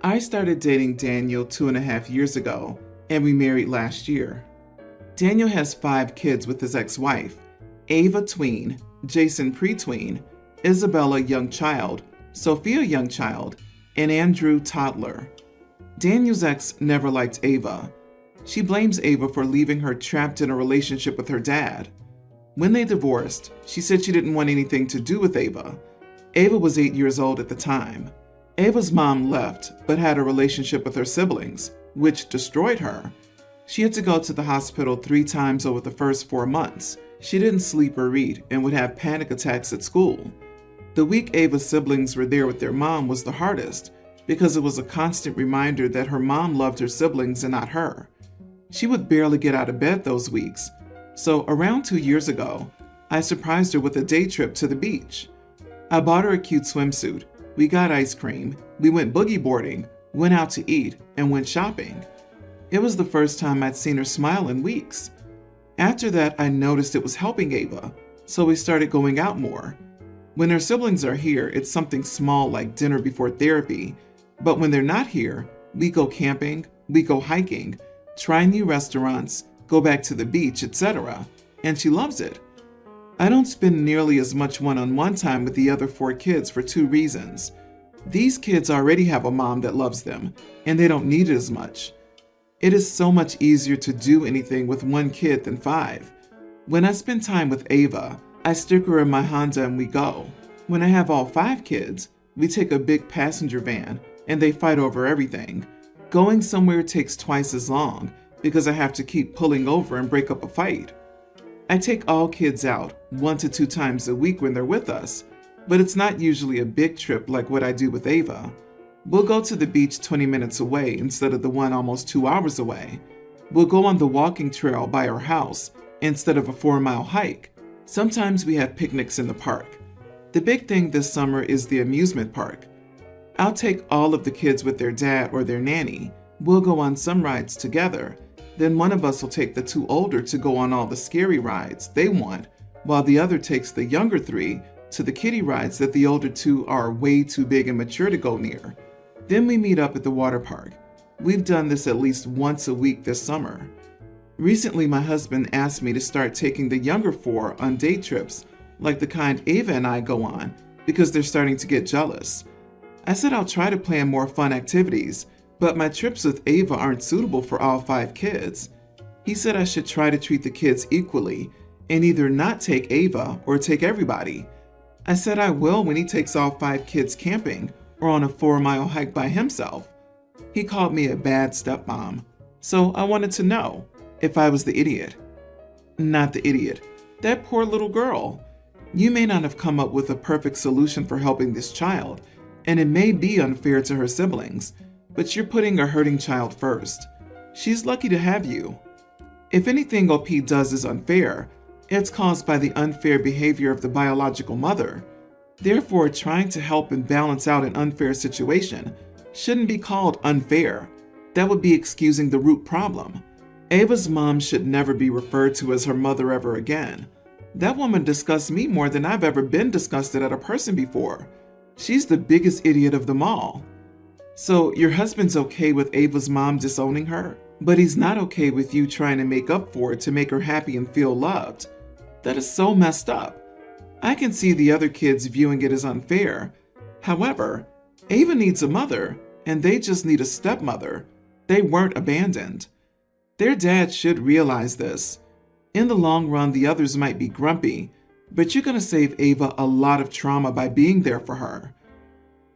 I started dating Daniel 2.5 years ago, and we married last year. Daniel has 5 kids with his ex-wife: Ava tween, Jason pre-tween, Isabella young child, Sophia young child, and Andrew toddler. Daniel's ex never liked Ava. She blames Ava for leaving her trapped in a relationship with her dad. When they divorced, she said she didn't want anything to do with Ava. Ava was 8 years old at the time. Ava's mom left, but had a relationship with her siblings, which destroyed her. She had to go to the hospital 3 times over the first 4 months. She didn't sleep or eat and would have panic attacks at school. The week Ava's siblings were there with their mom was the hardest, because it was a constant reminder that her mom loved her siblings and not her. She would barely get out of bed those weeks. So around 2 years ago, I surprised her with a day trip to the beach. I bought her a cute swimsuit. We got ice cream, we went boogie boarding, went out to eat, and went shopping. It was the first time I'd seen her smile in weeks. After that, I noticed it was helping Ava, so we started going out more. When her siblings are here, it's something small like dinner before therapy, but when they're not here, we go camping, we go hiking, try new restaurants, go back to the beach, etc., and she loves it. I don't spend nearly as much one-on-one time with the other 4 kids for 2 reasons. These kids already have a mom that loves them, and they don't need it as much. It is so much easier to do anything with 1 kid than 5. When I spend time with Ava, I stick her in my Honda and we go. When I have all 5 kids, we take a big passenger van, and they fight over everything. Going somewhere takes twice as long, because I have to keep pulling over and break up a fight. I take all kids out 1 to 2 times a week when they're with us, but it's not usually a big trip like what I do with Ava. We'll go to the beach 20 minutes away instead of the one almost 2 hours away. We'll go on the walking trail by our house instead of a 4-mile hike. Sometimes we have picnics in the park. The big thing this summer is the amusement park. I'll take all of the kids with their dad or their nanny. We'll go on some rides together. Then one of us will take the 2 older to go on all the scary rides they want, while the other takes the younger 3 to the kiddie rides that the older 2 are way too big and mature to go near. Then we meet up at the water park. We've done this at least once a week this summer. Recently, my husband asked me to start taking the younger 4 on day trips, like the kind Ava and I go on, because they're starting to get jealous. I said I'll try to plan more fun activities, but my trips with Ava aren't suitable for all 5 kids. He said I should try to treat the kids equally and either not take Ava or take everybody. I said I will when he takes all 5 kids camping or on a 4-mile hike by himself. He called me a bad stepmom, so I wanted to know if I was the idiot. Not the idiot. That poor little girl. You may not have come up with a perfect solution for helping this child, and it may be unfair to her siblings, but you're putting a hurting child first. She's lucky to have you. If anything OP does is unfair, it's caused by the unfair behavior of the biological mother. Therefore, trying to help and balance out an unfair situation shouldn't be called unfair. That would be excusing the root problem. Ava's mom should never be referred to as her mother ever again. That woman disgusts me more than I've ever been disgusted at a person before. She's the biggest idiot of them all. So your husband's okay with Ava's mom disowning her, but he's not okay with you trying to make up for it to make her happy and feel loved. That is so messed up. I can see the other kids viewing it as unfair. However, Ava needs a mother, and they just need a stepmother. They weren't abandoned. Their dad should realize this. In the long run, the others might be grumpy, but you're going to save Ava a lot of trauma by being there for her.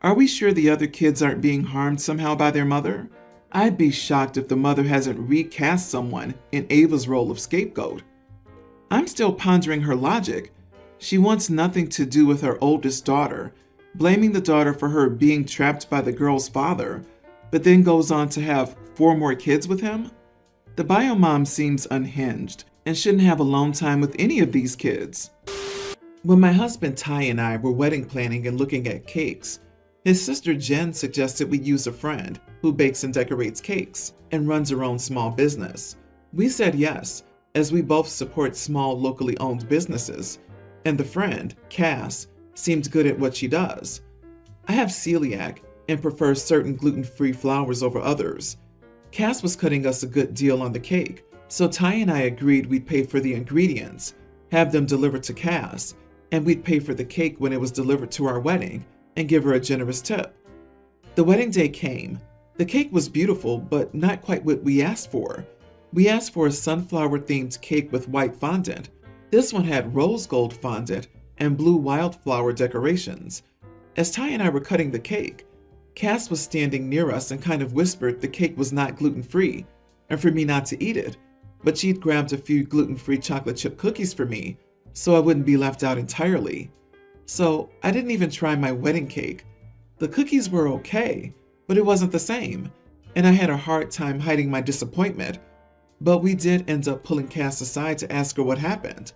Are we sure the other kids aren't being harmed somehow by their mother? I'd be shocked if the mother hasn't recast someone in Ava's role of scapegoat. I'm still pondering her logic. She wants nothing to do with her oldest daughter, blaming the daughter for her being trapped by the girl's father, but then goes on to have 4 more kids with him? The bio mom seems unhinged and shouldn't have alone time with any of these kids. When my husband Ty and I were wedding planning and looking at cakes, his sister Jen suggested we use a friend who bakes and decorates cakes and runs her own small business. We said yes, as we both support small locally owned businesses, and the friend, Cass, seemed good at what she does. I have celiac, and prefers certain gluten-free flours over others. Cass was cutting us a good deal on the cake, so Ty and I agreed we'd pay for the ingredients, have them delivered to Cass, and we'd pay for the cake when it was delivered to our wedding and give her a generous tip. The wedding day came. The cake was beautiful, but not quite what we asked for. We asked for a sunflower-themed cake with white fondant. This one had rose gold fondant and blue wildflower decorations. As Ty and I were cutting the cake, Cass was standing near us and kind of whispered the cake was not gluten-free and for me not to eat it, but she'd grabbed a few gluten-free chocolate chip cookies for me so I wouldn't be left out entirely. So I didn't even try my wedding cake. The cookies were okay, but it wasn't the same, and I had a hard time hiding my disappointment. But we did end up pulling Cass aside to ask her what happened.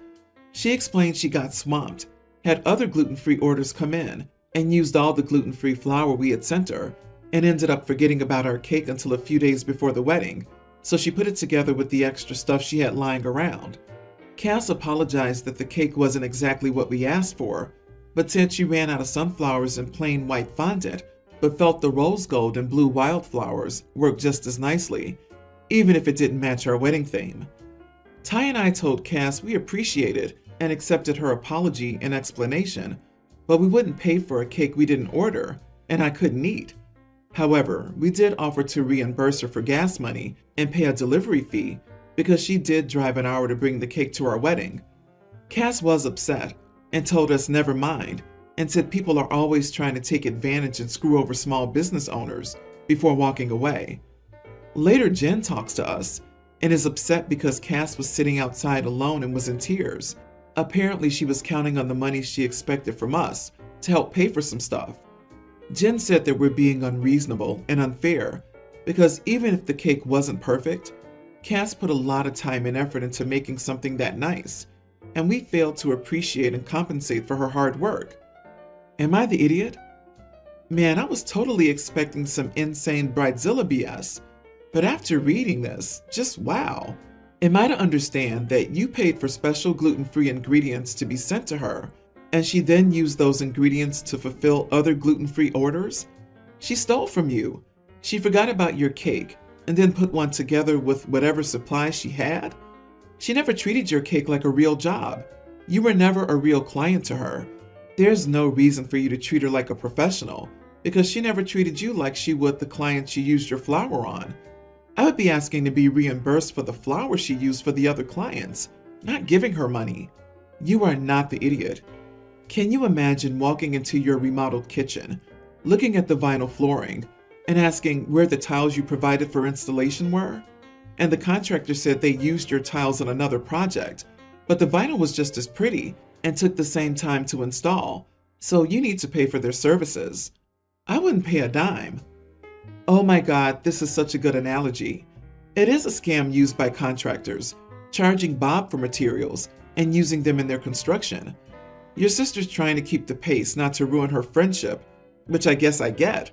She explained she got swamped, had other gluten-free orders come in, and used all the gluten-free flour we had sent her, and ended up forgetting about our cake until a few days before the wedding, so she put it together with the extra stuff she had lying around. Cass apologized that the cake wasn't exactly what we asked for, but said she ran out of sunflowers and plain white fondant, but felt the rose gold and blue wildflowers worked just as nicely, even if it didn't match our wedding theme. Ty and I told Cass we appreciated and accepted her apology and explanation, but we wouldn't pay for a cake we didn't order and I couldn't eat. However, we did offer to reimburse her for gas money and pay a delivery fee because she did drive an hour to bring the cake to our wedding. Cass was upset and told us never mind and said people are always trying to take advantage and screw over small business owners before walking away. Later, Jen talks to us and is upset because Cass was sitting outside alone and was in tears. Apparently, she was counting on the money she expected from us to help pay for some stuff. Jen said that we're being unreasonable and unfair because even if the cake wasn't perfect, Cass put a lot of time and effort into making something that nice, and we failed to appreciate and compensate for her hard work. Am I the idiot? Man, I was totally expecting some insane Bridezilla BS, but after reading this, just wow. Am I to understand that you paid for special gluten-free ingredients to be sent to her, and she then used those ingredients to fulfill other gluten-free orders? She stole from you. She forgot about your cake and then put one together with whatever supplies she had? She never treated your cake like a real job. You were never a real client to her. There's no reason for you to treat her like a professional because she never treated you like she would the clients she used your flour on. I would be asking to be reimbursed for the flour she used for the other clients, not giving her money. You are not the idiot. Can you imagine walking into your remodeled kitchen, looking at the vinyl flooring, and asking where the tiles you provided for installation were? And the contractor said they used your tiles on another project, but the vinyl was just as pretty and took the same time to install, so you need to pay for their services. I wouldn't pay a dime. Oh my God, this is such a good analogy. It is a scam used by contractors, charging Bob for materials and using them in their construction. Your sister's trying to keep the pace not to ruin her friendship, which I guess I get,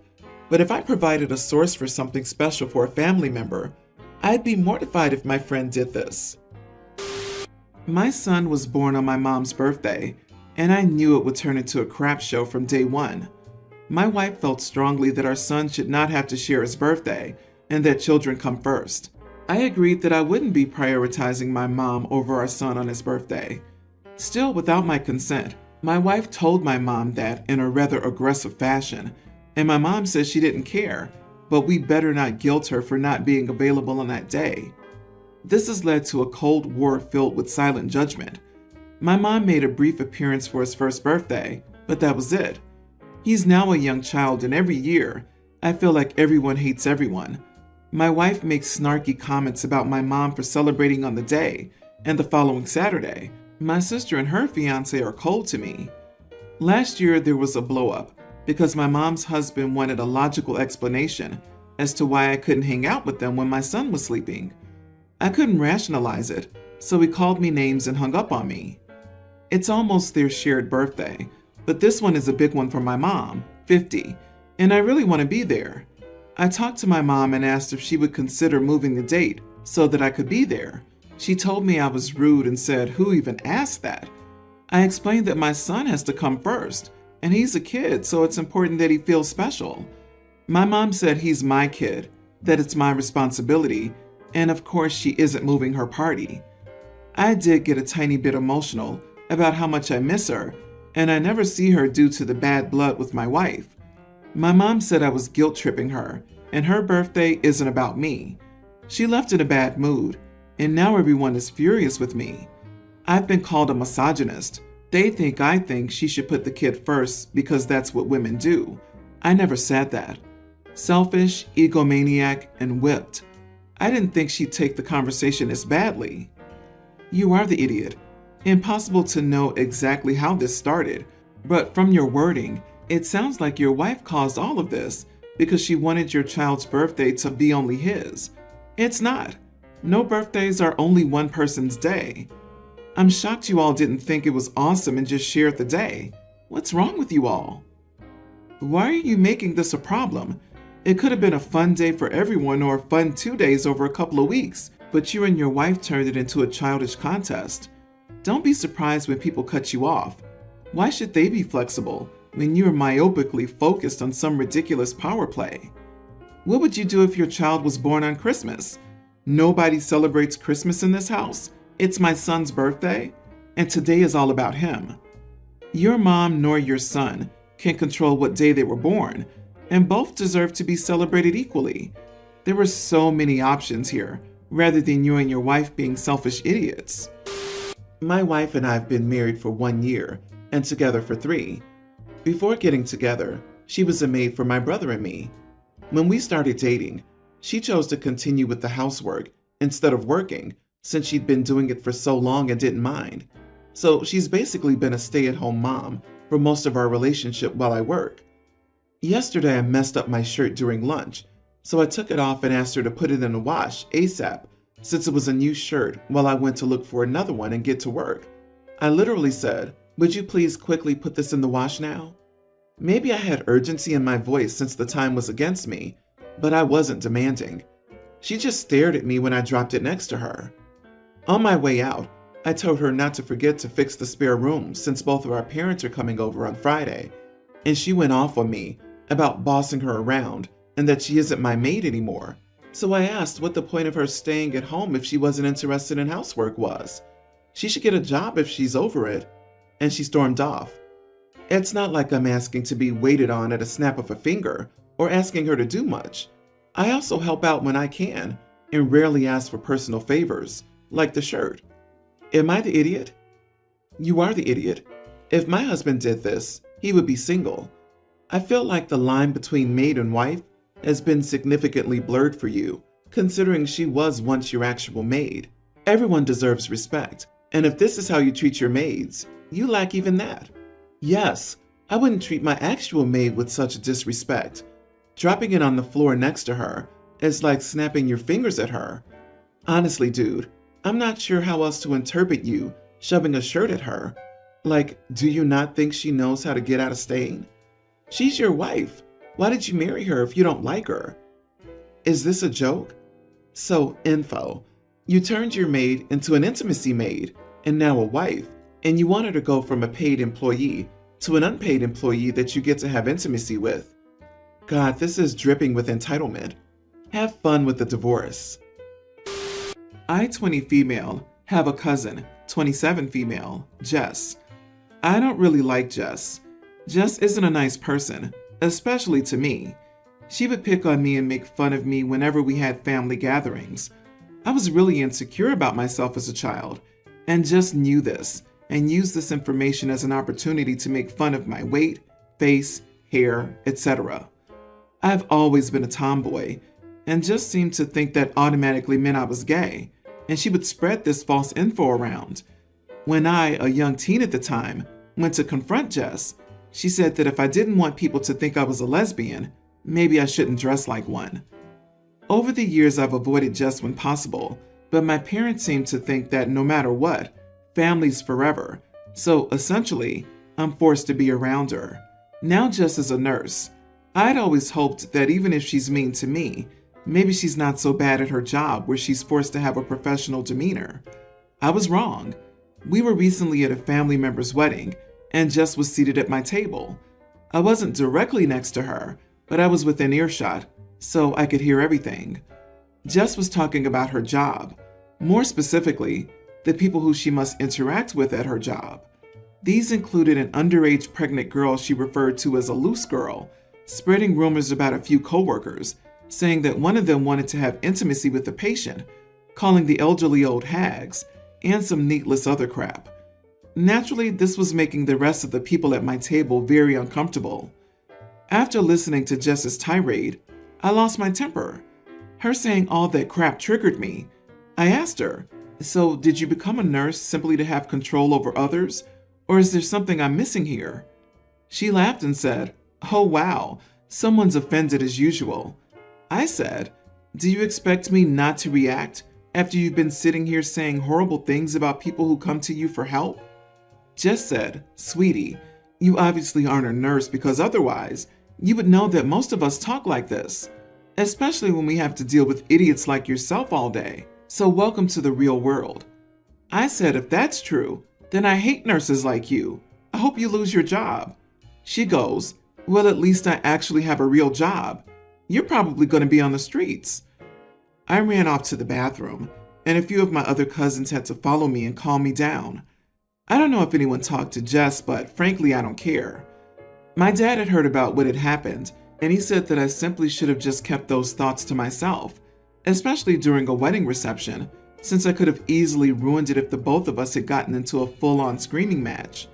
but if I provided a source for something special for a family member, I'd be mortified if my friend did this. My son was born on my mom's birthday, and I knew it would turn into a crap show from day one. My wife felt strongly that our son should not have to share his birthday and that children come first. I agreed that I wouldn't be prioritizing my mom over our son on his birthday. Still, without my consent, my wife told my mom that in a rather aggressive fashion, and my mom said she didn't care, but we better not guilt her for not being available on that day. This has led to a Cold War filled with silent judgment. My mom made a brief appearance for his first birthday, but that was it. He's now a young child, and every year, I feel like everyone hates everyone. My wife makes snarky comments about my mom for celebrating on the day and the following Saturday. My sister and her fiance are cold to me. Last year, there was a blow-up because my mom's husband wanted a logical explanation as to why I couldn't hang out with them when my son was sleeping. I couldn't rationalize it, so he called me names and hung up on me. It's almost their shared birthday, but this one is a big one for my mom, 50, and I really want to be there. I talked to my mom and asked if she would consider moving the date so that I could be there. She told me I was rude and said, "Who even asked that?" I explained that my son has to come first, and he's a kid, so it's important that he feels special. My mom said he's my kid, that it's my responsibility, and of course she isn't moving her party. I did get a tiny bit emotional about how much I miss her, and I never see her due to the bad blood with my wife. My mom said I was guilt tripping her, and her birthday isn't about me. She left in a bad mood, and now everyone is furious with me. I've been called a misogynist. They think I think she should put the kid first because that's what women do. I never said that. Selfish, egomaniac, and whipped. I didn't think she'd take the conversation as badly. You are the idiot. Impossible to know exactly how this started, but from your wording, it sounds like your wife caused all of this because she wanted your child's birthday to be only his. It's not. No birthdays are only one person's day. I'm shocked you all didn't think it was awesome and just shared the day. What's wrong with you all? Why are you making this a problem? It could have been a fun day for everyone or a fun 2 days over a couple of weeks, but you and your wife turned it into a childish contest. Don't be surprised when people cut you off. Why should they be flexible when you are myopically focused on some ridiculous power play? What would you do if your child was born on Christmas? Nobody celebrates Christmas in this house. It's my son's birthday, and today is all about him. Your mom nor your son can control what day they were born, and both deserve to be celebrated equally. There were so many options here, rather than you and your wife being selfish idiots. My wife and I have been married for 1 year, and together for 3. Before getting together, she was a maid for my brother and me. When we started dating, she chose to continue with the housework instead of working, since she'd been doing it for so long and didn't mind. So she's basically been a stay-at-home mom for most of our relationship while I work. Yesterday I messed up my shirt during lunch, so I took it off and asked her to put it in the wash ASAP, since it was a new shirt, while I went to look for another one and get to work. I literally said, "Would you please quickly put this in the wash now?" Maybe I had urgency in my voice since the time was against me, but I wasn't demanding. She just stared at me when I dropped it next to her. On my way out, I told her not to forget to fix the spare room since both of our parents are coming over on Friday, and she went off on me about bossing her around and that she isn't my maid anymore. So I asked what the point of her staying at home if she wasn't interested in housework was. She should get a job if she's over it, and she stormed off. It's not like I'm asking to be waited on at a snap of a finger or asking her to do much. I also help out when I can and rarely ask for personal favors, like the shirt. Am I the idiot? You are the idiot. If my husband did this, he would be single. I feel like the line between maid and wife has been significantly blurred for you, considering she was once your actual maid. Everyone deserves respect, and if this is how you treat your maids, you lack even that. Yes, I wouldn't treat my actual maid with such disrespect. Dropping it on the floor next to her is like snapping your fingers at her. Honestly, dude, I'm not sure how else to interpret you shoving a shirt at her. Like, do you not think she knows how to get out of staying? She's your wife. Why did you marry her if you don't like her? Is this a joke? So, info. You turned your maid into an intimacy maid, and now a wife, and you want her to go from a paid employee to an unpaid employee that you get to have intimacy with. God, this is dripping with entitlement. Have fun with the divorce. I, 20 female, have a cousin, 27 female, Jess. I don't really like Jess. Jess isn't a nice person, especially to me. She would pick on me and make fun of me whenever we had family gatherings. I was really insecure about myself as a child, and just knew this, and used this information as an opportunity to make fun of my weight, face, hair, etc. I've always been a tomboy, and just seemed to think that automatically meant I was gay, and she would spread this false info around. When I, a young teen at the time, went to confront Jess, she said that if I didn't want people to think I was a lesbian, maybe I shouldn't dress like one. Over the years, I've avoided Jess when possible, but my parents seem to think that no matter what, family's forever, so essentially, I'm forced to be around her. Now Jess is a nurse. I'd always hoped that even if she's mean to me, maybe she's not so bad at her job where she's forced to have a professional demeanor. I was wrong. We were recently at a family member's wedding, and Jess was seated at my table. I wasn't directly next to her, but I was within earshot, so I could hear everything. Jess was talking about her job, more specifically, the people who she must interact with at her job. These included an underage pregnant girl she referred to as a loose girl, spreading rumors about a few coworkers, saying that one of them wanted to have intimacy with the patient, calling the elderly old hags, and some needless other crap. Naturally, this was making the rest of the people at my table very uncomfortable. After listening to Jess's tirade, I lost my temper. Her saying all that crap triggered me. I asked her, "So did you become a nurse simply to have control over others, or is there something I'm missing here?" She laughed and said, "Oh wow, someone's offended as usual." I said, "Do you expect me not to react after you've been sitting here saying horrible things about people who come to you for help?" Jess said, "Sweetie, you obviously aren't a nurse because otherwise, you would know that most of us talk like this, especially when we have to deal with idiots like yourself all day. So welcome to the real world." I said, "If that's true, then I hate nurses like you. I hope you lose your job." She goes, "Well, at least I actually have a real job. You're probably going to be on the streets." I ran off to the bathroom, and a few of my other cousins had to follow me and calm me down. I don't know if anyone talked to Jess, but frankly, I don't care. My dad had heard about what had happened, and he said that I simply should have just kept those thoughts to myself, especially during a wedding reception, since I could have easily ruined it if the both of us had gotten into a full-on screaming match.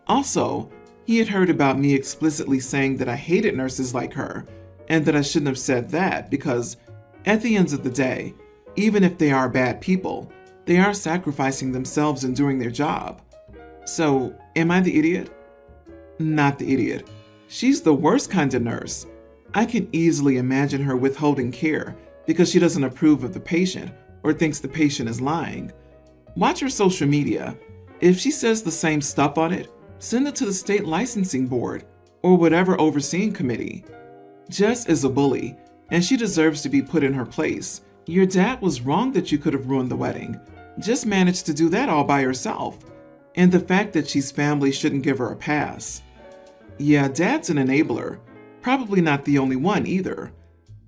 Also, he had heard about me explicitly saying that I hated nurses like her, and that I shouldn't have said that because, at the end of the day, even if they are bad people, they are sacrificing themselves in doing their job. So, am I the idiot? Not the idiot. She's the worst kind of nurse. I can easily imagine her withholding care because she doesn't approve of the patient or thinks the patient is lying. Watch her social media. If she says the same stuff on it, send it to the state licensing board or whatever overseeing committee. Jess is a bully, and she deserves to be put in her place. Your dad was wrong that you could have ruined the wedding. Just managed to do that all by herself. And the fact that she's family shouldn't give her a pass. Yeah, Dad's an enabler. Probably not the only one either.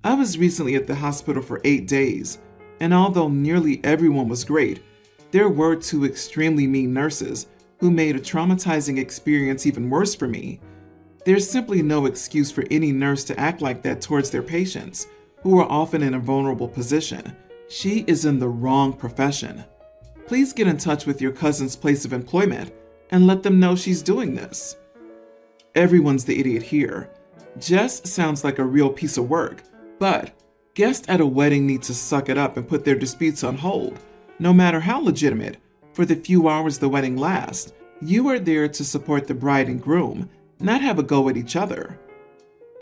I was recently at the hospital for 8 days, and although nearly everyone was great, there were 2 extremely mean nurses who made a traumatizing experience even worse for me. There's simply no excuse for any nurse to act like that towards their patients, who are often in a vulnerable position. She is in the wrong profession. Please get in touch with your cousin's place of employment and let them know she's doing this. Everyone's the idiot here. Jess sounds like a real piece of work, but guests at a wedding need to suck it up and put their disputes on hold, no matter how legitimate, for the few hours the wedding lasts. You are there to support the bride and groom, not have a go at each other.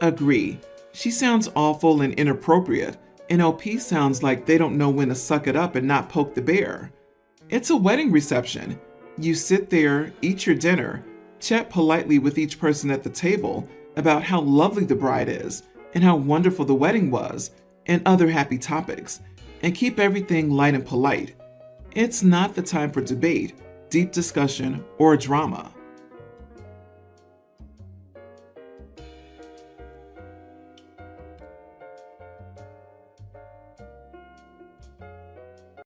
Agree. She sounds awful and inappropriate, and OP sounds like they don't know when to suck it up and not poke the bear. It's a wedding reception. You sit there, eat your dinner, chat politely with each person at the table about how lovely the bride is and how wonderful the wedding was and other happy topics, and keep everything light and polite. It's not the time for debate, deep discussion, or drama.